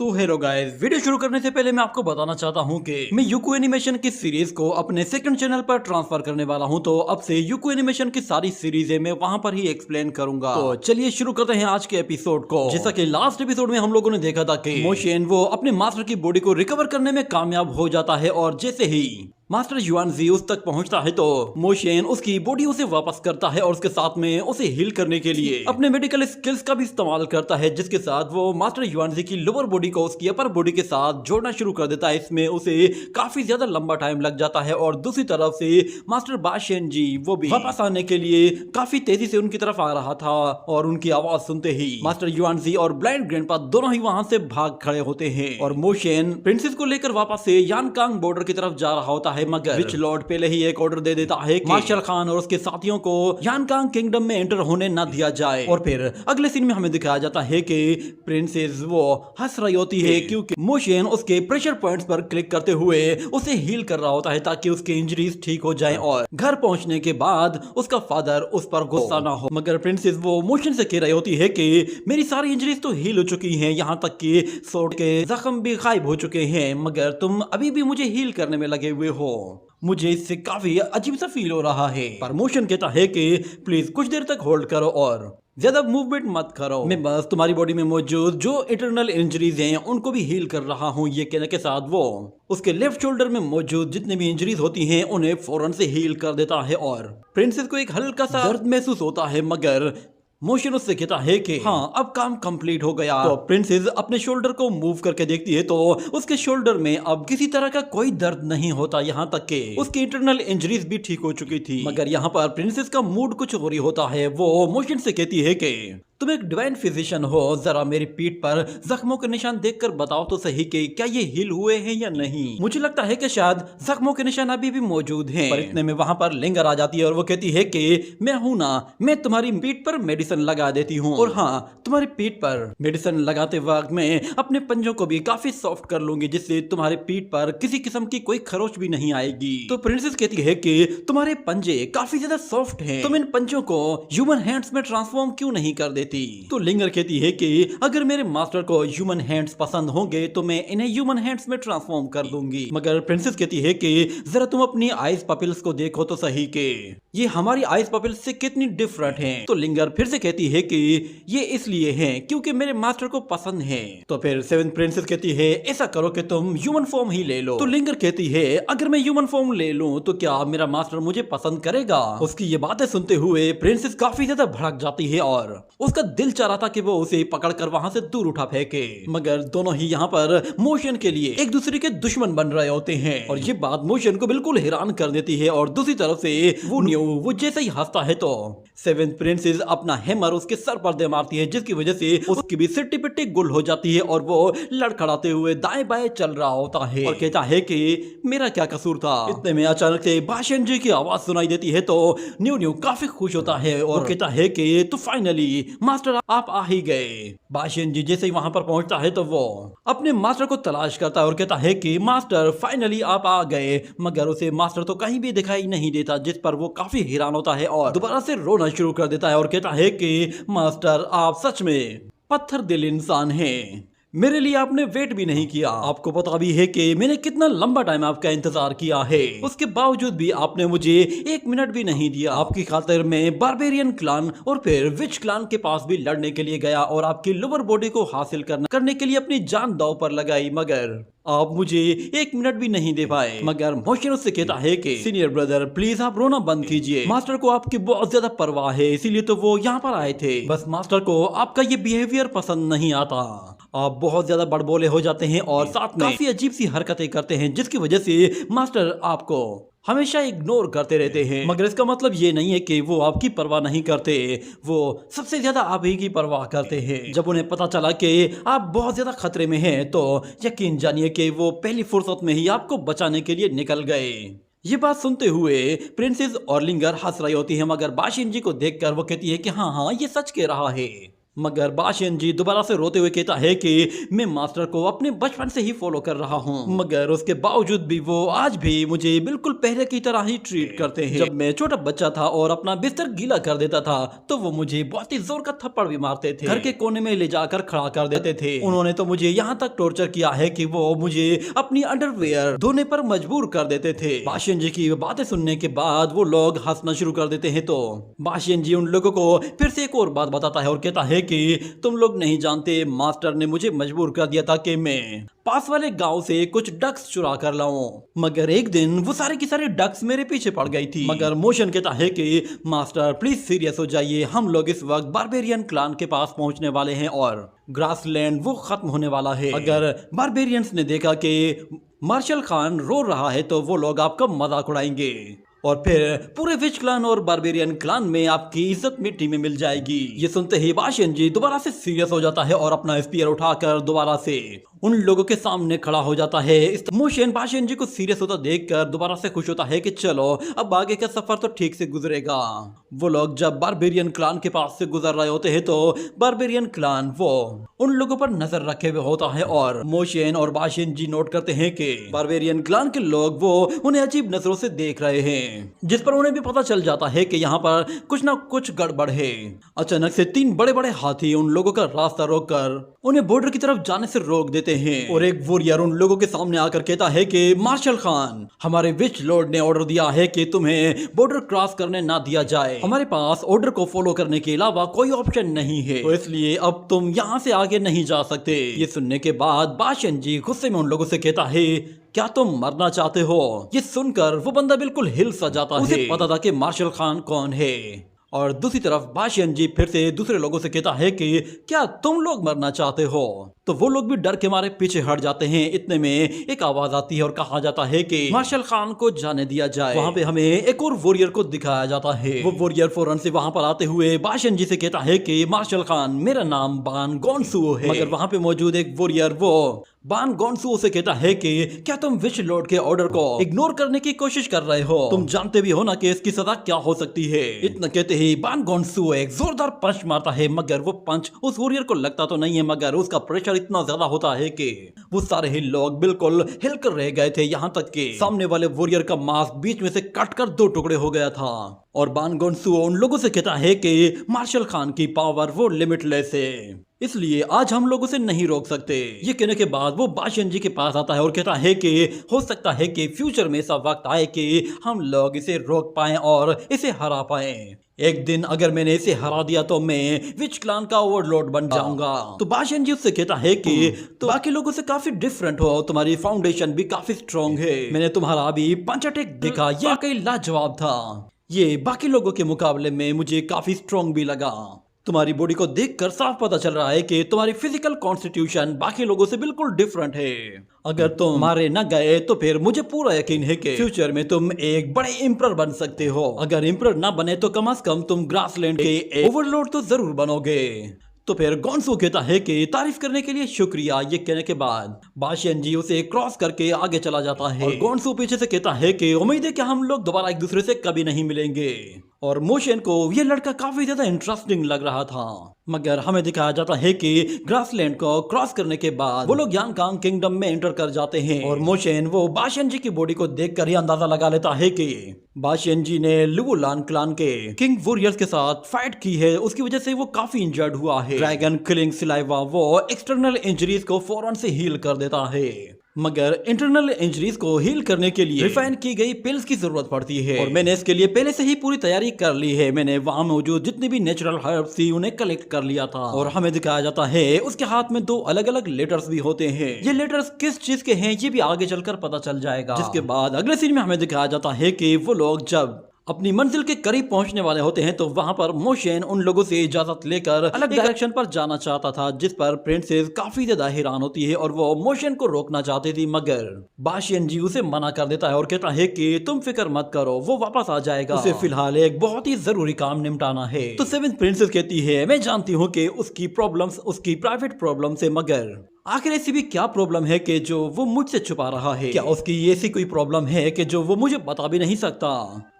तो hello guys, video शुरू करने से पहले मैं आपको बताना चाहता हूं कि मैं यूको एनिमेशन की सीरीज को अपने सेकंड चैनल पर ट्रांसफर करने वाला हूं। तो अब से यूको एनिमेशन की सारी सीरीजें मैं वहां पर ही एक्सप्लेन करूंगा। तो चलिए शुरू करते हैं आज के एपिसोड को। जैसा कि लास्ट एपिसोड में हम लोगों ने देखा था कि मोशेन वो अपने मास्टर की बॉडी को रिकवर करने में कामयाब हो जाता है और जैसे ही मास्टर युआनजी उस तक पहुंचता है तो मोशेन उसकी बॉडी उसे वापस करता है और उसके साथ में उसे हील करने के लिए अपने मेडिकल स्किल्स का भी इस्तेमाल करता है, जिसके साथ वो मास्टर युआनजी की लोअर बॉडी को उसकी अपर बॉडी के साथ जोड़ना शुरू कर देता है। इसमें उसे काफी ज्यादा लंबा टाइम लग जाता है और दूसरी तरफ से मास्टर बाशेनजी वो भी वापस आने के लिए काफी तेजी से उनकी तरफ आ रहा था और उनकी आवाज सुनते ही मास्टर युआनजी और ब्लाइंड ग्रैंडपा दोनों ही वहां से भाग खड़े होते हैं और मोशेन प्रिंसेस को लेकर वापस से यानकांग बॉर्डर की तरफ जा रहा होता है, मगर विच लॉर्ड पहले ही एक ऑर्डर दे देता है कि मार्शल खान और उसके साथियों को यानकांग किंगडम में एंटर होने न दिया जाए। और फिर अगले सीन में हमें दिखाया जाता है कि प्रिंसेस वो हंस रही होती है क्योंकि मोशेन उसके प्रेशर पॉइंट्स पर क्लिक करते हुए उसे हील कर रहा होता है ताकि उसकी इंजरीज ठीक हो जाएं और घर पहुंचने के बाद उसका फादर उस पर गुस्सा ना हो। मगर प्रिंसेस वो मोशन से कह रही होती है कि मेरी सारी इंजरीज तो हील हो चुकी हैं, यहाँ तक कि सोड के जख्म भी गायब हो चुके हैं, मगर तुम अभी भी मुझे हील करने में लगे हुए हो। मुझे इससे काफी अजीब सा फील हो रहा है। पर मोशन कहता है कि प्लीज कुछ देर तक होल्ड करो और ज्यादा मूवमेंट मत करो, मैं बस तुम्हारी बॉडी में मौजूद जो इंटरनल इंजरीज हैं उनको भी हील कर रहा हूँ। ये कहने के साथ वो उसके लेफ्ट शोल्डर में मौजूद जितने भी इंजरीज होती हैं उन्हें फौरन से हील कर देता है और प्रिंसेस को एक हल्का सा दर्द महसूस होता है, मगर मोशन उससे कहता है कि हाँ अब काम कंप्लीट हो गया। तो प्रिंसेस अपने शोल्डर को मूव करके देखती है तो उसके शोल्डर में अब किसी तरह का कोई दर्द नहीं होता, यहाँ तक कि उसकी इंटरनल इंजरीज भी ठीक हो चुकी थी। मगर यहाँ पर प्रिंसेस का मूड कुछ और ही होता है। वो मोशन से कहती है कि तुम एक डिवाइन फिजिशियन हो, जरा मेरी पीठ पर जख्मों के निशान देखकर बताओ तो सही कि क्या ये हील हुए हैं या नहीं। मुझे लगता है कि शायद जख्मों के निशान अभी भी मौजूद हैं। पर इतने में वहां पर लिंगर आ जाती है और वो कहती है कि मैं हूं ना, मैं तुम्हारी पीठ पर मेडिसिन लगा देती हूँ और हाँ, तुम्हारी पीठ पर मेडिसिन लगाते वक्त मैं अपने पंजों को भी काफी सॉफ्ट कर लूंगी जिससे तुम्हारे पीठ पर किसी किस्म की कोई खरोच भी नहीं आएगी। तो प्रिंसेस कहती है कि तुम्हारे पंजे काफी ज्यादा सॉफ्ट हैं, तुम इन पंजों को ह्यूमन हैंड्स में ट्रांसफॉर्म क्यों नहीं कर देती। तो लिंगर कहती है कि अगर मेरे मास्टर को ह्यूमन हैंड्स पसंद होंगे तो मैं इन्हें ह्यूमन हैंड्स में ट्रांसफॉर्म कर दूंगी। मगर प्रिंसेस कहती है कि जरा तुम अपनी आइस पपिल्स को देखो तो सही कि ये हमारी आइस पपिल्स से कितनी डिफरेंट हैं। तो लिंगर फिर से कहती है कि ये इसलिए हैं क्योंकि मेरे मास्टर को पसंद है। तो फिर सेवेंथ प्रिंसेस कहती है ऐसा करो कि तुम ह्यूमन फॉर्म ही ले लो। तो लिंगर कहती है अगर मैं ह्यूमन फॉर्म ले लूं तो क्या मेरा मास्टर मुझे पसंद करेगा। उसकी ये बातें सुनते हुए प्रिंसेस काफी ज्यादा भड़क जाती है और उसका दिल चाह रहा था कि वो उसे पकड़कर वहां से दूर उठा फेंके, मगर दोनों ही यहाँ पर मोशन के लिए एक दूसरे के दुश्मन बन रहे होते हैं और ये बात मोशन को बिल्कुल हैरान कर देती है। और दूसरी तरफ से वो जैसे ही हंसता है तो सेवेंथ प्रिंसेस अपना हैमर उसके सर पर दे मारती है, जिसकी वजह से उसकी भी सिट्टी पिट्टी गुल हो जाती है और वो लड़खड़ाते हुए दाएं बाएं चल रहा होता है और कहता है कि मेरा क्या कसूर था। इतने में अचानक से बाशन जी की आवाज सुनाई देती है तो न्यू काफी खुश होता है और कहता है कि तो फाइनली मास्टर आप आ ही गए। बाशन जी जैसे ही वहां पर पहुंचता है तो वो अपने मास्टर को तलाश करता है और कहता है कि मास्टर फाइनली आप आ गए, मगर उसे मास्टर तो कहीं भी दिखाई नहीं देता, जिस पर वो काफी हैरान होता है और दोबारा से रोना शुरू कर देता है और कहता है कि मास्टर आप सच में पत्थर दिल इंसान हैं, मेरे लिए आपने वेट भी नहीं किया। आपको पता भी है कि मैंने कितना लंबा टाइम आपका इंतजार किया है, उसके बावजूद भी आपने मुझे एक मिनट भी नहीं दिया। आपकी खातिर मैं बारबेरियन क्लान और फिर विच क्लान के पास भी लड़ने के लिए गया और आपकी लोअर बॉडी को हासिल करने के लिए अपनी जान दांव पर लगाई, मगर आप मुझे एक मिनट भी नहीं दे पाए। मगर मोशन उससे कहता है कि सीनियर ब्रदर प्लीज आप रोना बंद कीजिए, मास्टर को आपकी बहुत ज्यादा परवाह है इसीलिए तो वो यहाँ पर आए थे, बस मास्टर को आपका ये बिहेवियर पसंद नहीं आता। आप बहुत ज्यादा बड़बोले हो जाते हैं और साथ में काफी अजीब सी हरकतें करते हैं जिसकी वजह से मास्टर आपको हमेशा इग्नोर करते रहते हैं। मगर इसका मतलब ये नहीं है कि वो आपकी परवाह नहीं करते, वो सबसे ज्यादा आप ही की परवाह करते हैं। जब उन्हें पता चला कि आप बहुत ज्यादा खतरे में हैं तो यकीन जानिए कि वो पहली फुर्सत में ही आपको बचाने के लिए निकल गए। ये बात सुनते हुए प्रिंसेस और लिंगर हंस रही होती है, मगर बाशिन जी को देखकर वो कहती है कि हाँ हाँ ये सच कह रहा है। मगर बाशियन जी दोबारा से रोते हुए कहता है कि मैं मास्टर को अपने बचपन से ही फॉलो कर रहा हूँ, मगर उसके बावजूद भी वो आज भी मुझे बिल्कुल पहले की तरह ही ट्रीट करते हैं। जब मैं छोटा बच्चा था और अपना बिस्तर गीला कर देता था तो वो मुझे बहुत ही जोर का थप्पड़ भी मारते थे, घर के कोने में ले जाकर खड़ा कर देते थे। उन्होंने तो मुझे यहाँ तक टॉर्चर किया है कि वो मुझे अपनी अंडरवेयर धोने पर मजबूर कर देते थे। बाशियन जी की बातें सुनने के बाद वो लोग हंसना शुरू कर देते हैं। तो बाशियन जी उन लोगों को फिर से एक और बात बताता है और कहता है कि तुम लोग नहीं जानते, मास्टर ने मुझे मजबूर कर दिया था कि मैं पास वाले गांव से कुछ डक्स चुरा कर लाऊं, मगर एक दिन वो सारे की सारी डक्स मेरे पीछे पड़ गई थी। मगर मोशन कहता है कि मास्टर प्लीज सीरियस हो जाइए, हम लोग इस वक्त बारबेरियन क्लान के पास पहुंचने वाले हैं और ग्रासलैंड वो खत्म होने वाला है। अगर बारबेरियंस ने देखा कि मार्शल खान रो रहा है तो वो लोग आपका मजाक उड़ाएंगे और फिर पूरे विच क्लान और बारबेरियन क्लान में आपकी इज्जत मिट्टी में मिल जाएगी। ये सुनते ही बाशियन जी दोबारा से सीरियस हो जाता है और अपना स्पीयर उठाकर दोबारा से उन लोगों के सामने खड़ा हो जाता है। इस मोशन बाशियन जी को सीरियस होता देखकर दोबारा से खुश होता है कि चलो अब आगे का सफर तो ठीक से गुजरेगा। वो लोग जब बारबेरियन क्लान के पास से गुजर रहे होते हैं तो बारबेरियन क्लान वो उन लोगों पर नजर रखे हुए होता है और मोशन और बाशियन जी नोट करते हैं कि बारबेरियन क्लान के लोग वो उन्हें अजीब नजरों से देख रहे हैं, जिस पर उन्हें भी पता चल जाता है कि यहाँ पर कुछ ना कुछ गड़बड़ है। अचानक से 3 बड़े बड़े हाथी उन लोगों का रास्ता रोककर उन्हें बॉर्डर की तरफ जाने से रोक देते हैं और एक वॉरियर उन लोगों के सामने आकर कहता है कि मार्शल खान, हमारे विच लॉर्ड ने ऑर्डर दिया है कि तुम्हें बॉर्डर क्रॉस करने ना दिया जाए। हमारे पास ऑर्डर को फॉलो करने के अलावा कोई ऑप्शन नहीं है, तो इसलिए अब तुम यहाँ से आगे नहीं जा सकते। ये सुनने के बाद बाशियन जी गुस्से में उन लोगों से कहता है, क्या तुम मरना चाहते हो? ये सुनकर वो बंदा बिल्कुल हिल सा जाता है। उसे पता था कि मार्शल खान कौन है। और दूसरी तरफ बाशियन जी फिर से दूसरे लोगों से कहता है कि क्या तुम लोग मरना चाहते हो? तो वो लोग भी डर के मारे पीछे हट जाते हैं। इतने में एक आवाज आती है और कहा जाता है कि मार्शल खान को जाने दिया जाए। वहाँ पे हमें एक और वॉरियर को दिखाया जाता है। वो वॉरियर फौरन से वहाँ पर आते हुए बाशियन जी से कहता है कि मार्शल खान, मेरा नाम बान गोन्सुओ है। मगर वहाँ पे मौजूद एक वॉरियर वो बान गोन्सुओ से कहता है कि क्या तुम विच लॉर्ड के ऑर्डर को इग्नोर करने की कोशिश कर रहे हो? तुम जानते भी हो ना कि इसकी सजा क्या हो सकती है। इतना कहते ही बान गोन्सुओ एक जोरदार पंच मारता है, मगर वो पंच उस वॉरियर को लगता तो नहीं है, मगर उसका प्रेशर इतना ज्यादा होता है कि वो सारे ही लोग बिल्कुल हिलकर रह गए थे। यहाँ तक कि सामने वाले वॉरियर का मास्क बीच में से कटकर 2 टुकड़े हो गया था। और बान गोन्सुओ उन लोगों से कहता है कि मार्शल खान की पावर वो लिमिटलेस है, इसलिए आज हम लोग उसे नहीं रोक सकते। ये कहने के बाद वो बाशियन जी के पास आता है और कहता है कि हो सकता है कि फ्यूचर में ऐसा वक्त आए कि हम लोग इसे रोक पाएं और इसे हरा पाएं। एक दिन अगर मैंने इसे हरा दिया तो मैं विच क्लान का ओवरलॉर्ड बन जाऊंगा। तो बाशियन जी उससे कहता है कि तो बाकी लोगों से काफी डिफरेंट हो, तुम्हारी फाउंडेशन भी काफी स्ट्रॉन्ग है। मैंने तुम्हारा अभी पंच अटैक देखा, ये वाकई लाजवाब था। ये बाकी लोगों के मुकाबले में मुझे काफी स्ट्रॉन्ग भी लगा। तुम्हारी बॉडी को देखकर साफ पता चल रहा है कि तुम्हारी फिजिकल कॉन्स्टिट्यूशन बाकी लोगों से बिल्कुल डिफरेंट है। अगर तुम मारे न गए तो फिर मुझे पूरा यकीन है कि फ्यूचर में तुम एक बड़े एम्परर बन सकते हो। अगर एम्परर ना बने तो कम से कम तुम ग्रासलैंड के ओवरलॉर्ड तो जरूर बनोगे। तो फिर गोन्सुओ कहता है कि तारीफ करने के लिए शुक्रिया। ये कहने के बाद बाशियन जी उसे क्रॉस करके आगे चला जाता है और गोन्सुओ पीछे से कहता है कि उम्मीद है कि हम लोग दोबारा एक दूसरे से कभी नहीं मिलेंगे। और मोशन को ये लड़का काफी ज्यादा इंटरेस्टिंग लग रहा था, मगर हमें दिखाया जाता है कि ग्रासलैंड को क्रॉस करने के बाद वो लोग यांकांग किंगडम में एंटर कर जाते हैं। और मोशन वो बाशियन जी की बॉडी को देखकर ही अंदाजा लगा लेता है कि बाशियन जी ने लुवुलान क्लान के किंग वॉरियर्स के साथ फाइट की है, उसकी वजह से वो काफी इंजर्ड हुआ है। ड्रैगन किलिंग सिलाइवा वो एक्सटर्नल इंजरीज को फौरन से हील कर देता है, मगर इंटरनल इंजरीज को हील करने के लिए रिफाइन की गई पिल्स की जरूरत पड़ती है। और मैंने इसके लिए पहले से ही पूरी तैयारी कर ली है। मैंने वहाँ मौजूद जितनी भी नेचुरल हर्ब्स थी उन्हें कलेक्ट कर लिया था। और हमें दिखाया जाता है उसके हाथ में 2 अलग अलग लेटर्स भी होते हैं। ये लेटर्स किस चीज के हैं ये भी आगे चलकर पता चल जाएगा। जिसके बाद अगले सीन में हमें दिखाया जाता है कि वो लोग जब अपनी मंजिल के करीब पहुंचने वाले होते हैं तो वहां पर मोशन उन लोगों से इजाजत लेकर अलग डायरेक्शन पर जाना चाहता था, जिस पर प्रिंसेस काफी ज्यादा हैरान होती है और वो मोशन को रोकना चाहती थी, मगर बाशियन जी उसे मना कर देता है और कहता है कि तुम फिक्र मत करो, वो वापस आ जाएगा, उसे फिलहाल एक बहुत ही जरूरी काम निपटाना है। तो सेवेंथ प्रिंसेस कहती है मैं जानती हूँ कि उसकी प्रॉब्लम्स उसकी प्राइवेट प्रॉब्लम से, मगर आखिर ऐसी भी क्या प्रॉब्लम है कि जो वो मुझसे छुपा रहा है? क्या उसकी ऐसी कोई प्रॉब्लम है कि जो वो मुझे बता भी नहीं सकता?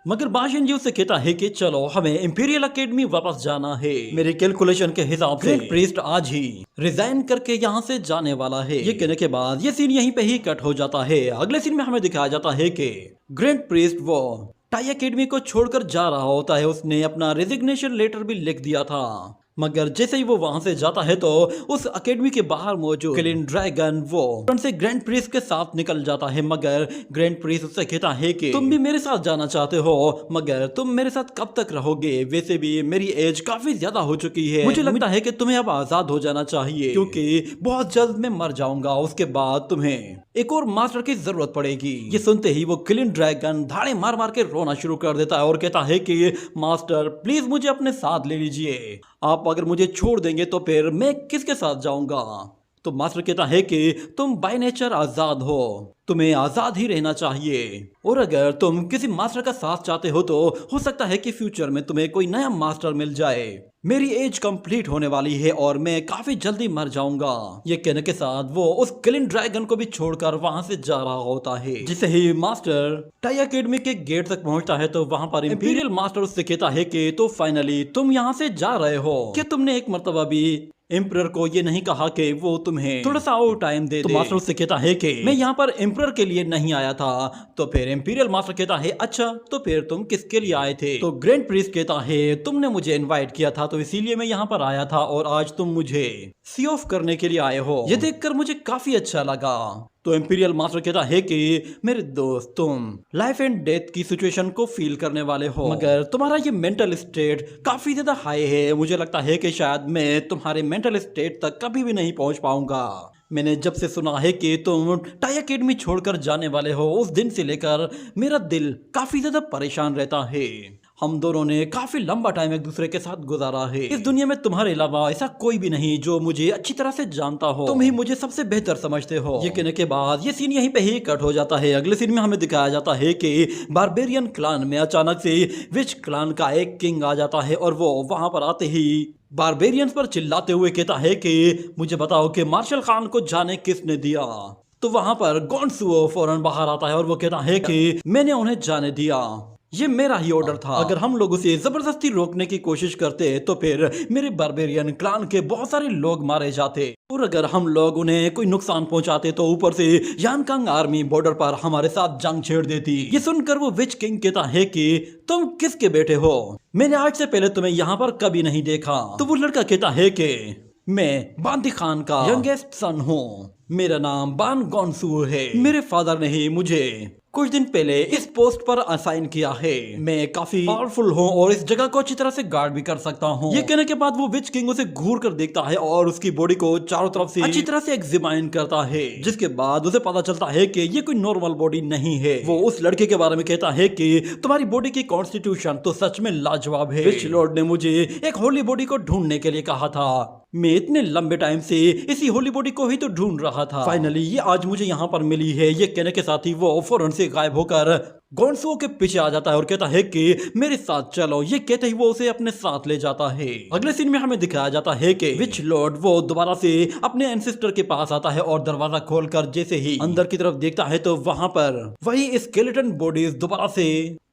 मगर बाशिंजी उससे कहता है कि चलो हमें इंपीरियल एकेडमी वापस जाना है। मेरे कैलकुलेशन के हिसाब से ग्रैंड प्रीस्ट आज ही रिजाइन करके यहाँ से जाने वाला है। ये कहने के बाद ये सीन यहीं पे ही कट हो जाता है। अगले सीन में हमें दिखाया जाता है कि ग्रैंड प्रीस्ट वो टाई एकेडमी को छोड़कर जा रहा होता है। उसने अपना रेजिग्नेशन लेटर भी लिख दिया था, मगर जैसे ही वो वहां से जाता है तो उस एकेडमी के बाहर मौजूद क्लीन ड्रैगन वो उनसे ग्रैंड प्रीस्ट के साथ निकल जाता है। मगर ग्रैंड प्रीस्ट उससे कहता है कि तुम भी मेरे साथ जाना चाहते हो, मगर तुम मेरे साथ कब तक रहोगे? वैसे भी मेरी एज काफी ज्यादा हो चुकी है। मुझे लगता है कि तुम्हें अब आजाद हो जाना चाहिए, क्योंकि बहुत जल्द मैं मर जाऊंगा। उसके बाद तुम्हें एक और मास्टर की जरूरत पड़ेगी। ये सुनते ही वो क्लीन ड्रैगन धाड़े मार मार के रोना शुरू कर देता है और कहता है कि मास्टर प्लीज मुझे अपने साथ ले लीजिए। आप अगर मुझे छोड़ देंगे तो फिर मैं किसके साथ जाऊंगा? तो मास्टर कहता है कि तुम बाय नेचर आजाद हो, तुम्हें आजाद ही रहना चाहिए। और अगर तुम किसी मास्टर का साथ चाहते हो तो हो सकता है कि फ्यूचर में तुम्हें कोई नया मास्टर मिल जाए। मेरी एज कंप्लीट होने वाली है और मैं काफी जल्दी मर जाऊंगा। ये कहने के साथ वो उस क्लीन ड्रैगन को भी छोड़कर वहां से जा रहा होता है। जिसे ही मास्टर टाई एकेडमी के गेट तक पहुंचता है तो वहां पर इंपीरियल मास्टर उससे कहता है कि तो फाइनली तुम यहाँ से जा रहे हो। क्या तुमने एक मर्तबा भी एम्परर को ये नहीं कहा कि वो तुम्हें थोड़ा सा और टाइम दे? तो मास्टर उससे कहता है कि मैं यहाँ पर एम्परर के लिए नहीं आया था। तो फिर इंपीरियल मास्टर कहता है अच्छा तो फिर तुम किसके लिए आए थे? तो ग्रैंड प्रीस्ट कहता है तुमने मुझे इनवाइट किया था तो इसीलिए मैं यहाँ पर आया था और आज तुम मुझे सी ऑफ करने के लिए आए हो। ये देखकर मुझे काफी अच्छा लगा। तो इंपीरियल मास्टर कहता है कि मेरे दोस्त तुम लाइफ एंड डेथ की सिचुएशन को फील करने वाले हो, मगर तुम्हारा ये मेंटल स्टेट काफी ज्यादा हाई है। मुझे लगता है कि शायद मैं तुम्हारे मेंटल स्टेट तक कभी भी नहीं पहुंच पाऊंगा। मैंने जब से सुना है कि तुम टाई एकेडमी छोड़कर जाने वाले हो उस दिन से लेकर मेरा दिल काफी ज्यादा परेशान रहता है। हम दोनों ने काफी लंबा टाइम एक दूसरे के साथ गुजारा है। इस दुनिया में तुम्हारे अलावा ऐसा कोई भी नहीं जो मुझे अच्छी तरह से जानता हो। तुम ही मुझे सबसे बेहतर समझते हो। ये कहने के बाद ये सीन यहीं पे ही कट हो जाता है। अगले सीन में हमें दिखाया जाता है कि बारबेरियन क्लान में अचानक से विच क्लान का एक किंग आ जाता है और वो वहां पर आते ही बारबेरियंस पर चिल्लाते हुए कहता है कि मुझे बताओ कि मार्शल खान को जाने किसने दिया? तो वहां पर गोंसुओ फौरन बाहर आता है और वो कहता है कि मैंने उन्हें जाने दिया, ये मेरा ही ऑर्डर था। अगर हम लोग उसे जबरदस्ती रोकने की कोशिश करते तो फिर मेरे बारबेरियन क्लान के बहुत सारे लोग मारे जाते, और अगर हम लोग उन्हें कोई नुकसान पहुंचाते तो ऊपर से यानकांग आर्मी बॉर्डर पर हमारे साथ जंग छेड़ देती। ये सुनकर वो विच किंग कहता है कि तुम किसके बेटे हो? मैंने आज से पहले तुम्हें यहाँ पर कभी नहीं देखा। तो वो लड़का कहता है कि मैं बांदी खान का यंगेस्ट सन हूँ, मेरा नाम बान गोंसू है। मेरे फादर ने ही मुझे कुछ दिन पहले इस पोस्ट पर असाइन किया है। मैं काफी पावरफुल हूँ और इस जगह को अच्छी तरह से गार्ड भी कर सकता हूँ। ये कहने के बाद वो विच किंग उसे घूर कर देखता है और उसकी बॉडी को चारों तरफ से अच्छी तरह से एग्जामिन करता है, जिसके बाद उसे पता चलता है कि ये कोई नॉर्मल बॉडी नहीं है। वो उस लड़के के बारे में कहता है कि तुम्हारी बॉडी की कॉन्स्टिट्यूशन तो सच में लाजवाब है। विच लॉर्ड ने मुझे एक होली बॉडी को ढूंढने के लिए कहा था। मैं इतने लंबे टाइम से इसी होली बॉडी को ही तो ढूंढ रहा था। फाइनली ये आज मुझे यहाँ पर मिली है। ये कहने के साथ ही वो फौरन से गायब होकर गोंसुओ के पीछे आ जाता है और कहता है कि मेरे साथ चलो। ये कहते ही वो उसे अपने साथ ले जाता है। अगले सीन में हमें दिखाया जाता है कि विच लॉर्ड वो दोबारा से अपने एंसेस्टर के पास आता है और दरवाजा खोलकर जैसे ही अंदर की तरफ देखता है तो वहां पर वही स्केलेटन बॉडीज दोबारा से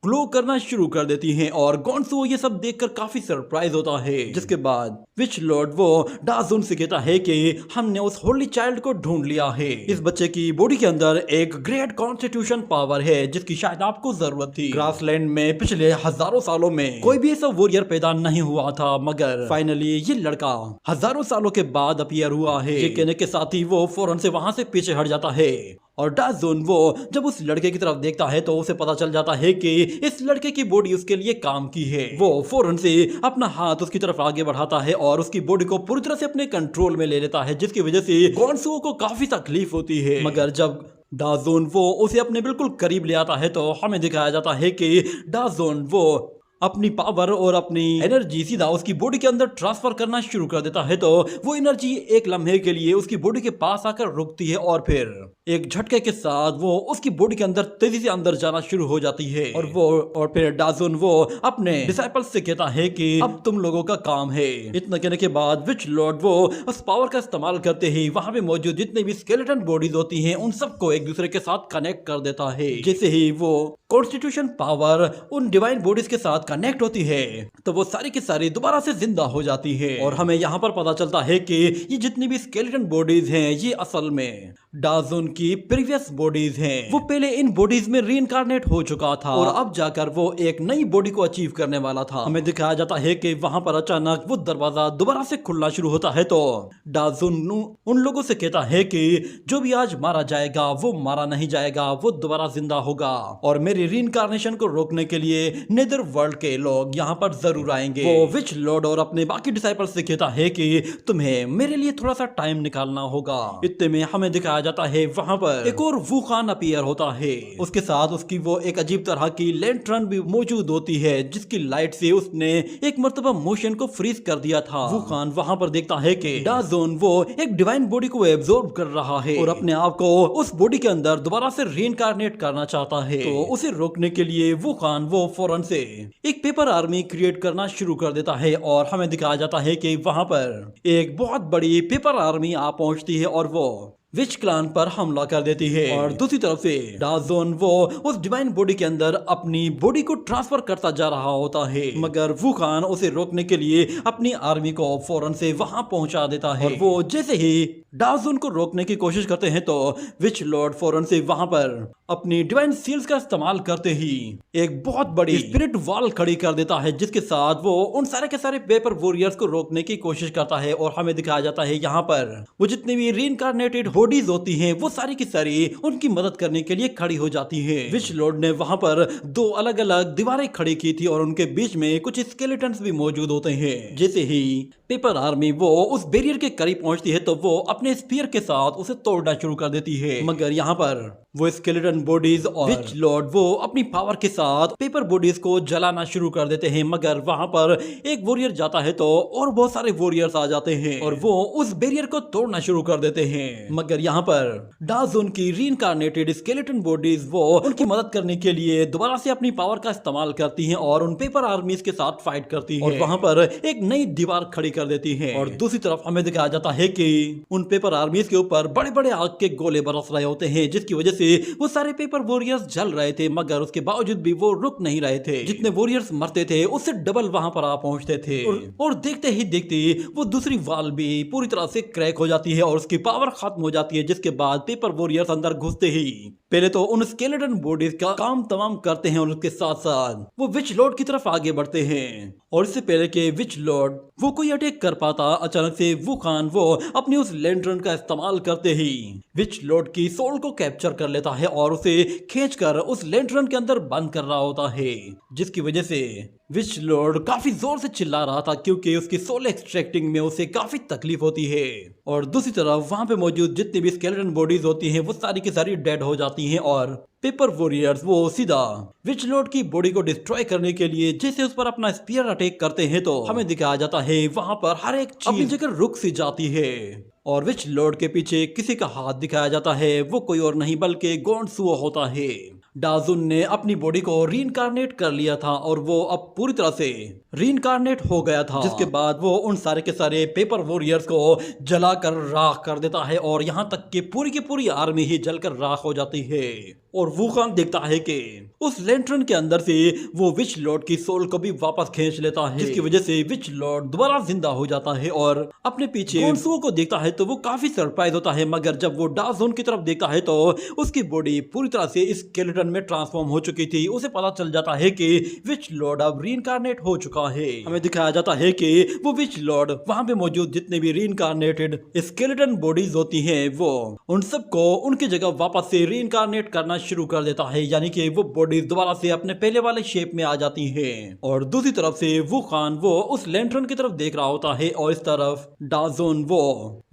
ग्लो करना शुरू कर देती हैं और गोंसुओ ये सब देखकर काफी सरप्राइज होता है। जिसके बाद विच लॉर्ड वो डाजुन से कहता है कि हमने उस होली चाइल्ड को ढूंढ लिया है। इस बच्चे की बॉडी के अंदर एक ग्रेट कॉन्स्टिट्यूशन पावर है जिसकी शायद आपको जरूरत थी। ग्रासलैंड में पिछले हजारों सालों में कोई भी ऐसा वॉरियर पैदा नहीं हुआ था, मगर फाइनली ये लड़का हजारों सालों के बाद अपीयर हुआ है। ये कहने के साथ ही वो फौरन से वहां से पीछे हट जाता है और डाजुन वो जब उस लड़के की तरफ देखता है तो उसे पता चल जाता है कि इस लड़के की बॉडी उसके लिए काम की है। वो फौरन से अपना हाथ उसकी तरफ आगे बढ़ाता है और उसकी बॉडी को पूरी तरह से अपने कंट्रोल में ले लेता है, जिसकी वजह से गोंसुओ को काफी तकलीफ होती है। मगर जब डाजुन वो उसे अपने बिल्कुल करीब ले आता है तो हमें दिखाया जाता है कि डाजुन वो अपनी पावर और अपनी एनर्जी सीधा उसकी बॉडी के अंदर ट्रांसफर करना शुरू कर देता है। तो वो एनर्जी एक लम्हे के लिए उसकी बॉडी के पास आकर रुकती है और फिर एक झटके के साथ वो उसकी बॉडी के अंदर तेजी से अंदर जाना शुरू हो जाती है और फिर डाजुन वो अपने डिसाइपल्स से कहता है कि अब तुम लोगों का काम है। इतना कहने के बाद विच लॉर्ड वो उस पावर का इस्तेमाल करते ही वहां पे मौजूद जितने भी स्केलेटन बॉडीज होती हैं उन सबको एक दूसरे के साथ कनेक्ट कर देता है। जैसे ही वो कॉन्स्टिट्यूशन पावर उन डिवाइन बॉडीज के साथ कनेक्ट होती है तो वो सारी की सारी दोबारा से जिंदा हो जाती है। और हमें यहाँ पर पता चलता है कि ये जितनी भी स्केलेटन बॉडीज हैं ये असल में डाजुन की प्रीवियस बॉडीज हैं। वो पहले इन बॉडीज में रीइंकार्नेट हो चुका था और अब जाकर वो एक नई बॉडी को अचीव करने वाला था। हमें दिखाया जाता है कि वहां पर अचानक वो दरवाजा दोबारा से खुलना शुरू होता है तो डाजुन उन लोगों से कहता है कि जो भी आज मारा जाएगा वो मारा नहीं जाएगा, वो दोबारा जिंदा होगा और मेरी रीइंकार्नेशन को रोकने के लिए नेदर वर्ल्ड के लोग यहाँ पर जरूर आएंगे। वो विच लॉर्ड और अपने बाकी डिसाइपल्स से कहता है कि तुम्हें मेरे लिए थोड़ा सा टाइम निकालना होगा। इतने में हमें दिखाया जाता है वहां पर एक और वुखान अपीयर होता है। उसके साथ उसकी वो एक अजीब तरह की लैंटर्न भी मौजूद होती है जिसकी लाइट से उसने एक मर्तबा मोशन को फ्रीज कर दिया था। वुखान वहां पर देखता है कि डाजुन वो एक डिवाइन बॉडी को एब्जॉर्ब कर रहा है और अपने आप को उस बॉडी के अंदर दोबारा से रीइंकार्नेट करना चाहता है। तो उसे रोकने के लिए वुखान वो फौरन से एक पेपर आर्मी क्रिएट करना शुरू कर देता है और हमें दिखाया जाता है कि वहां पर एक बहुत बड़ी पेपर आर्मी आ पहुंचती है और वो विच क्लान पर हमला कर देती है। और दूसरी तरफ से डाजुन वो उस डिवाइन बॉडी के अंदर अपनी बॉडी को ट्रांसफर करता जा रहा होता है मगर वुखान उसे रोकने के लिए अपनी आर्मी को फौरन से वहां पहुंचा देता है। और वो जैसे ही डाजुन को रोकने की कोशिश करते हैं तो विच लॉर्ड फौरन से वहां पर अपनी डिवाइन सील्स का इस्तेमाल करते ही एक बहुत बड़ी स्पिरिट वॉल खड़ी कर देता है जिसके साथ वो उन सारे के सारे पेपर वॉरियर्स को रोकने की कोशिश करता है। और हमें दिखाया जाता है यहाँ पर वो जितनी भी रीइंकार्नेटेड बॉडीज होती हैं वो सारी की सारी उनकी मदद करने के लिए खड़ी हो जाती हैं। विच लॉर्ड ने वहां पर दो अलग अलग दीवारें खड़ी की थी और उनके बीच में कुछ स्केलेटन्स भी मौजूद होते हैं। जैसे ही पेपर आर्मी वो उस बैरियर के करीब पहुंचती है तो वो अपने स्पीयर के साथ उसे तोड़ना शुरू कर देती है मगर यहाँ पर वो स्केलेटन बॉडीज और विच लॉर्ड वो अपनी पावर के साथ पेपर बॉडीज को जलाना शुरू कर देते हैं मगर वहां पर एक वॉरियर जाता है तो और बहुत सारे वॉरियर्स आ जाते हैं और वो उस बैरियर को तोड़ना शुरू कर देते हैं मगर यहाँ पर डाजुन की रीइंकार्नेटेड स्केलेटन बॉडीज वो उनकी मदद करने के लिए दोबारा से अपनी पावर का इस्तेमाल करती हैं और उन पेपर आर्मीज के साथ फाइट करती हैं और वहां पर एक नई दीवार खड़ी कर देती हैं। और दूसरी तरफ हमें दिखाया जाता है कि उन पेपर आर्मीज के ऊपर बड़े बड़े आग के गोले बरस रहे होते हैं जिसकी वजह से वो सारे पेपर वॉरियर्स जल रहे थे मगर उसके बावजूद भी वो रुक नहीं रहे थे। जितने वॉरियर्स मरते थे उससे डबल वहां पर आ पहुंचते थे और देखते ही देखते वो दूसरी वॉल भी पूरी तरह से क्रैक हो जाती है और उसकी पावर खत्म हो जाती है जिसके बाद पेपर वॉरियर्स अंदर घुसते ही पहले तो उन स्केलेटन बॉडीज का काम तमाम करते हैं और उसके साथ साथ वो विच लॉर्ड की तरफ आगे बढ़ते हैं। और इससे पहले कि विच लॉर्ड वो कोई अटैक कर पाता अचानक से वुखान वो अपनी उस लैंटर्न का इस्तेमाल करते ही विच लॉर्ड की सोल को कैप्चर कर लेता है और उसे खींचकर उस लैंटर्न के अंदर बंद कर रहा होता है जिसकी वजह से विच लॉर्ड काफी जोर से चिल्ला रहा था क्योंकि उसकी सोल एक्सट्रैक्टिंग में उसे काफी तकलीफ होती है। और दूसरी तरफ वहां पे मौजूद जितनी भी स्केलेटन बॉडीज होती हैं वो सारी की सारी डेड हो जाती हैं और पेपर वॉरियर्स वो सीधा विच लॉर्ड की बॉडी को डिस्ट्रॉय करने के लिए जैसे उस पर अपना स्पीयर अटैक करते हैं तो हमें दिखाया जाता है वहां पर हर एक चीज अपनी जगह रुक सी जाती है और विच लॉर्ड के पीछे किसी का हाथ दिखाया जाता है। वो कोई और नहीं बल्कि गोंडसुओ होता है। डाजुन ने अपनी बॉडी को रीइंकार्नेट कर लिया था और वो अब पूरी तरह से रीइंकार्नेट हो गया था जिसके बाद वो उन सारे के सारे पेपर वॉरियर्स को जलाकर राख कर देता है और यहाँ तक कि पूरी की पूरी आर्मी ही जलकर राख हो जाती है। और वुखान देखता है कि उस लैंटर्न के अंदर से वो विच लॉर्ड की सोल को भी वापस खींच लेता है जिसकी वजह से विच लॉर्ड दोबारा जिंदा हो जाता है और अपने पीछे गोंडसुओ को देखता है तो वो काफी सरप्राइज होता है मगर जब वो डाजुन की तरफ देखता है तो उसकी बॉडी पूरी तरह से इस स्केलेटन में ट्रांसफॉर्म हो चुकी थी। उसे पता चल जाता है कि विच लॉर्ड अब रीइंकार्नेट हो चुका है। हमें दिखाया जाता है कि वो विच लॉर्ड वहां पे मौजूद जितने भी रीइंकार्नेटेड स्केलेटन बॉडीज होती हैं वो उन सबको उनकी जगह वापस से रीइंकार्नेट करना शुरू कर देता है, यानी कि वो बॉडी दोबारा से अपने पहले वाले शेप में आ जाती है। और दूसरी तरफ से वो खान वो उस लैंटर्न की तरफ देख रहा होता है और इस तरफ डाजोन वो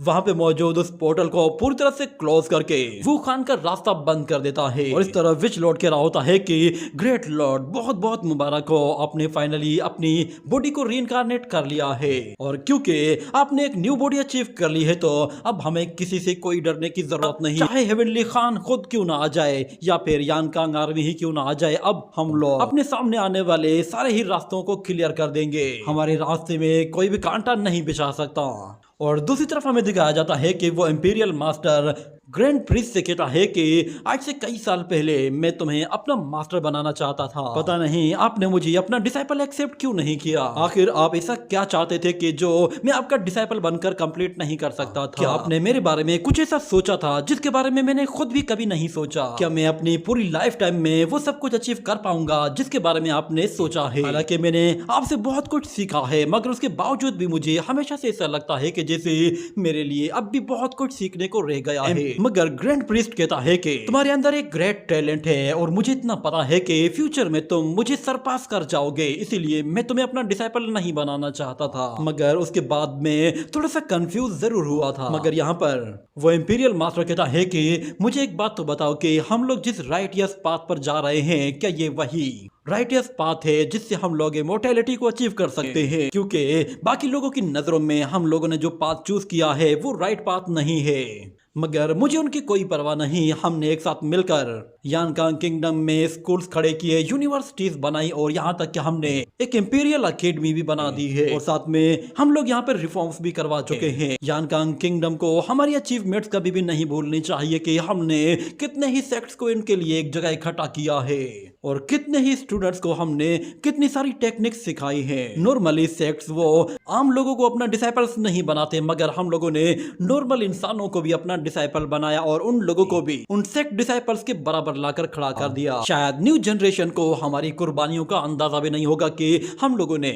वहां पे मौजूद उस पोर्टल को पूरी तरह से क्लोज करके वो खान का रास्ता बंद कर देता है। और इस तरफ विच लॉर्ड कह रहा होता है कि ग्रेट लॉर्ड, बहुत बहुत मुबारक हो, आपने फाइनली अपनी बॉडी को रीइंकार्नेट कर लिया है। और क्योंकि आपने एक न्यू बॉडी अचीव कर ली है तो अब हमें किसी से कोई डरने की जरूरत नहीं, चाहे हेवनली खान खुद क्यों ना आ जाए या फिर यान कांग आर्मी ही क्यों ना आ जाए। अब हम लोग अपने सामने आने वाले सारे ही रास्तों को क्लियर कर देंगे, हमारे रास्ते में कोई भी कांटा नहीं बिछा सकता। और दूसरी तरफ हमें दिखाया जाता है कि वो इंपीरियल मास्टर ग्रैंड प्रिंस से कहता है कि आज से कई साल पहले मैं तुम्हें अपना मास्टर बनाना चाहता था, पता नहीं आपने मुझे अपना डिसाइपल एक्सेप्ट क्यों नहीं किया। आखिर आप ऐसा क्या चाहते थे कि जो मैं आपका डिसाइपल बनकर कंप्लीट नहीं कर सकता था? क्या आपने मेरे बारे में कुछ ऐसा सोचा था जिसके बारे में मैंने खुद भी कभी नहीं सोचा? क्या मैं अपनी पूरी लाइफ टाइम में वो सब कुछ अचीव कर पाऊंगा जिसके बारे में आपने सोचा है? हालांकि मैंने आपसे बहुत कुछ सीखा है, मगर उसके बावजूद भी मुझे हमेशा से ऐसा लगता है कि जैसे मेरे लिए अब भी बहुत कुछ सीखने को रह गया है। मगर ग्रैंड प्रीस्ट कहता है कि तुम्हारे अंदर एक ग्रेट टैलेंट है और मुझे इतना पता है कि फ्यूचर में तुम मुझे सरपास कर जाओगे, इसीलिए मैं तुम्हें अपना डिसाइपल नहीं बनाना चाहता था। मगर उसके बाद में थोड़ा सा कंफ्यूज जरूर हुआ था। मगर यहाँ पर वो इंपीरियल मास्टर कहता है कि मुझे एक बात तो बताओ कि हम लोग जिस राइटियस पाथ पर जा रहे हैं, क्या ये वही राइटियस पाथ है जिससे हम लोग इमोर्टैलिटी को अचीव कर सकते हैं? क्योंकि बाकी लोगों की नजरों में हम लोगों ने जो पाथ चूज किया है वो राइट पाथ नहीं है। मगर मुझे उनकी कोई परवाह नहीं। हमने एक साथ मिलकर यानकांग किंगडम में स्कूल्स खड़े किए, यूनिवर्सिटीज बनाई और यहाँ तक कि हमने एक इंपीरियल अकेडमी भी बना दी है और साथ में हम लोग यहाँ पर रिफॉर्म्स भी करवा चुके हैं। यानकांग किंगडम को हमारी अचीवमेंट्स कभी भी नहीं भूलनी चाहिए कि हमने कितने ही सेक्ट्स को इनके लिए एक जगह इकट्ठा किया है और कितने ही स्टूडेंट्स को हमने कितनी सारी टेक्निक्स सिखाई है। नॉर्मली सेक्ट्स वो आम लोगों को अपना डिसाइपल्स नहीं बनाते, मगर हम लोगों ने नॉर्मल इंसानों को भी अपना डिसाइपल बनाया और उन लोगों को भी उन सेक्ट डिसाइपल्स के बराबर लाकर खड़ा कर दिया। शायद न्यू जनरेशन को हमारी कुर्बानियों का अंदाजा भी नहीं होगा कि हम लोगों ने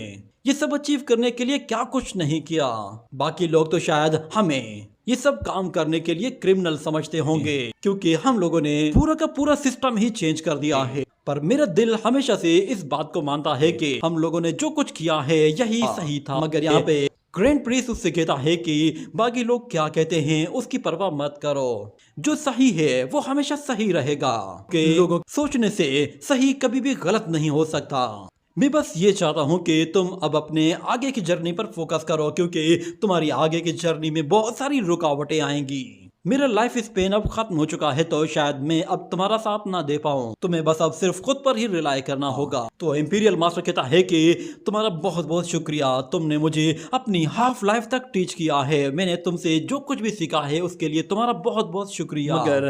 ये सब अचीव करने के लिए क्या कुछ नहीं किया। बाकी लोग तो शायद हमें ये सब काम करने के लिए क्रिमिनल समझते होंगे, क्योंकि हम लोगों ने पूरा का पूरा सिस्टम ही चेंज कर दिया है। पर मेरा दिल हमेशा से इस बात को मानता है कि हम लोगों ने जो कुछ किया है यही सही था। मगर यहाँ पे ग्रैंड प्रीस्ट उससे कहता है कि बाकी लोग क्या कहते हैं उसकी परवाह मत करो, जो सही है वो हमेशा सही रहेगा, कि लोगों सोचने से सही कभी भी गलत नहीं हो सकता। मैं बस ये चाहता हूँ कि तुम अब अपने आगे की जर्नी पर फोकस करो, क्योंकि तुम्हारी आगे की जर्नी में बहुत सारी रुकावटें आएंगी। मेरा लाइफ स्पेन अब खत्म हो चुका है तो शायद मैं अब तुम्हारा साथ ना दे पाऊँ, तुम्हें बस अब सिर्फ खुद पर ही रिलाई करना होगा। तो इंपीरियल मास्टर कहता है कि तुम्हारा बहुत बहुत शुक्रिया, तुमने मुझे अपनी हाफ लाइफ तक टीच किया है, मैंने तुमसे जो कुछ भी सीखा है उसके लिए तुम्हारा बहुत बहुत शुक्रिया। मगर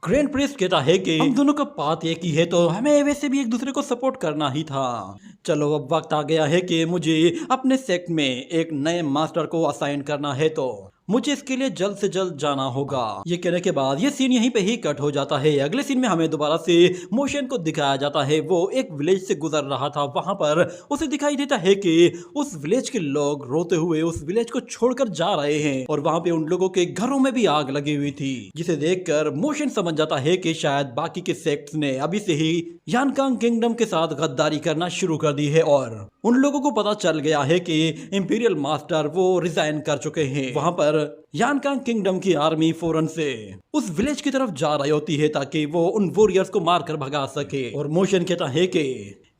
ग्रैंड प्रीस्ट कहता है कि हम दोनों का पाथ एक ही है तो हमें वैसे भी एक दूसरे को सपोर्ट करना ही था। चलो अब वक्त आ गया है कि मुझे अपने सेक्ट में एक नए मास्टर को असाइन करना है, तो मुझे इसके लिए जल्द से जल्द जाना होगा। ये कहने के बाद ये सीन यहीं पे ही कट हो जाता है। अगले सीन में हमें दोबारा से मोशन को दिखाया जाता है। वो एक विलेज से गुजर रहा था, वहां पर उसे दिखाई देता है कि उस विलेज के लोग रोते हुए उस विलेज को छोड़कर जा रहे हैं और वहां पे उन लोगों के घरों में भी आग लगी हुई थी, जिसे देखकर मोशन समझ जाता है कि शायद बाकी के सेक्ट्स ने अभी से ही यानकांग किंगडम के साथ गद्दारी करना शुरू कर दी है और उन लोगों को पता चल गया है कि इंपीरियल मास्टर वो रिजाइन कर चुके हैं। वहां पर यानकांग किंगडम की आर्मी फौरन से उस विलेज की तरफ जा रही होती है ताकि वो उन वॉरियर्स को मारकर भगा सके। और मोशन कहता है कि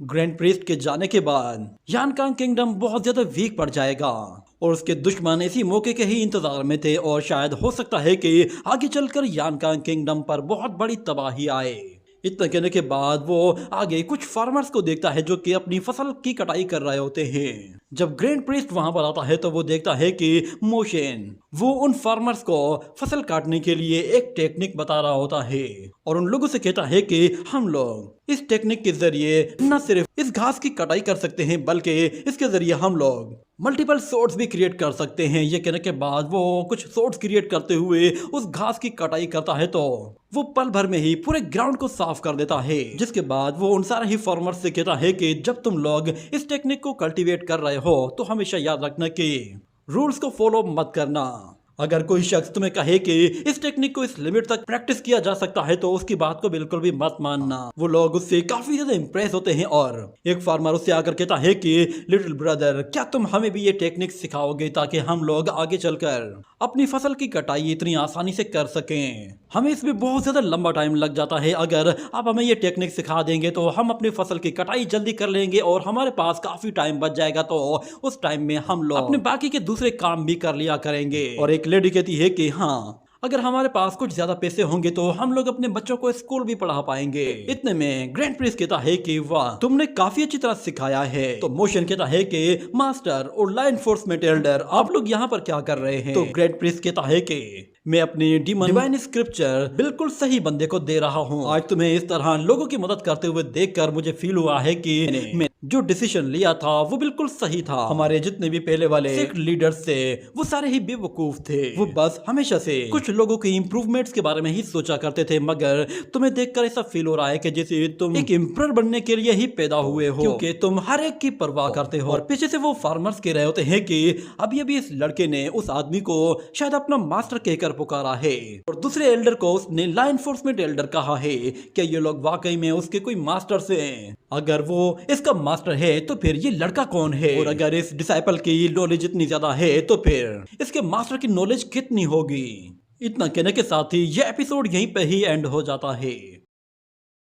ग्रैंड प्रीस्ट के जाने के बाद यानकांग किंगडम बहुत ज्यादा वीक पड़ जाएगा और उसके दुश्मन इसी मौके के ही इंतजार में थे और शायद हो सकता है कि आगे चलकर यानकांग किंगडम पर बहुत बड़ी तबाही आए। इतना कहने के बाद वो आगे कुछ फार्मर्स को देखता है जो कि अपनी फसल की कटाई कर रहे होते हैं। जब ग्रैंड प्रीस्ट वहां पर आता है तो वो देखता है कि मोशन वो उन फार्मर्स को फसल काटने के लिए एक टेक्निक बता रहा होता है और उन लोगों से कहता है कि हम लोग इस टेक्निक के जरिए न सिर्फ इस घास की कटाई कर सकते हैं बल्कि इसके जरिए हम लोग मल्टीपल सोर्ट्स भी क्रिएट कर सकते हैं। ये कहने के बाद वो कुछ सोर्ट्स क्रिएट करते हुए उस घास की कटाई करता है तो वो पल भर में ही पूरे ग्राउंड को साफ कर देता है। जिसके बाद वो उन सारे ही फार्मर्स से कहता है कि जब तुम लोग इस टेक्निक को कल्टीवेट कर रहे हो तो हमेशा याद रखना कि रूल्स को फॉलो मत करना अगर कोई शख्स तुम्हें कहे कि इस टेक्निक को इस लिमिट तक प्रैक्टिस किया जा सकता है तो उसकी बात को बिल्कुल भी मत मानना। वो लोग उससे काफी ज्यादा इंप्रेस होते हैं। और एक फार्मर उससे आकर कहता है कि लिटिल ब्रदर, क्या तुम हमें भी ये टेक्निक सिखाओगे ताकि हम लोग आगे चलकर अपनी फसल की कटाई इतनी आसानी से कर सकें। हमें इसमें बहुत ज्यादा लंबा टाइम लग जाता है। अगर आप हमें ये टेक्निक सिखा देंगे तो हम अपनी फसल की कटाई जल्दी कर लेंगे और हमारे पास काफी टाइम बच जाएगा, तो उस टाइम में हम लोग अपने बाकी के दूसरे काम भी कर लिया करेंगे। और एक लेडी कहती है कि हाँ, अगर हमारे पास कुछ ज्यादा पैसे होंगे तो हम लोग अपने बच्चों को स्कूल भी पढ़ा पाएंगे। इतने में ग्रैंड प्रिंस कहता है कि वाह, तुमने काफी अच्छी तरह सिखाया है। तो मोशन कहता है कि मास्टर और लॉ एनफोर्समेंट एल्डर, आप लोग यहाँ पर क्या कर रहे हैं? तो ग्रैंड प्रिंस कहता है कि मैं अपनी डिवाइन स्क्रिप्चर बिल्कुल सही बंदे को दे रहा हूँ। आज तुम्हें इस तरह लोगों की मदद करते हुए देखकर मुझे फील हुआ है कि मैं जो डिसीजन लिया था वो बिल्कुल सही था। हमारे जितने भी पहले वाले सेक्ट लीडर्स थे वो सारे ही बेवकूफ थे। वो बस हमेशा से कुछ लोगों की इंप्रूवमेंट्स के बारे में ही सोचा करते थे। मगर तुम्हें देखकर ऐसा फील हो रहा है कि जैसे तुम एक एम्परर बनने के लिए ही पैदा हुए हो, क्योंकि तुम हर एक की परवाह करते हो। और पीछे से वो फार्मर्स कह रहे होते हैं कि अभी अभी इस लड़के ने उस आदमी को शायद अपना मास्टर कहकर पुकारा है। और दूसरे एल्डर को उसने लॉ एनफोर्समेंट एल्डर कहा है कि ये लोग वाकई में उसके कोई मास्टर से हैं। अगर वो इसका मास्टर है तो फिर ये लड़का कौन है? और अगर इस डिसाइपल की नॉलेज इतनी ज्यादा है तो फिर इसके मास्टर की नॉलेज कितनी होगी? इतना कहने के साथ ही ये एपिसोड यहीं पे ही एंड हो जाता है।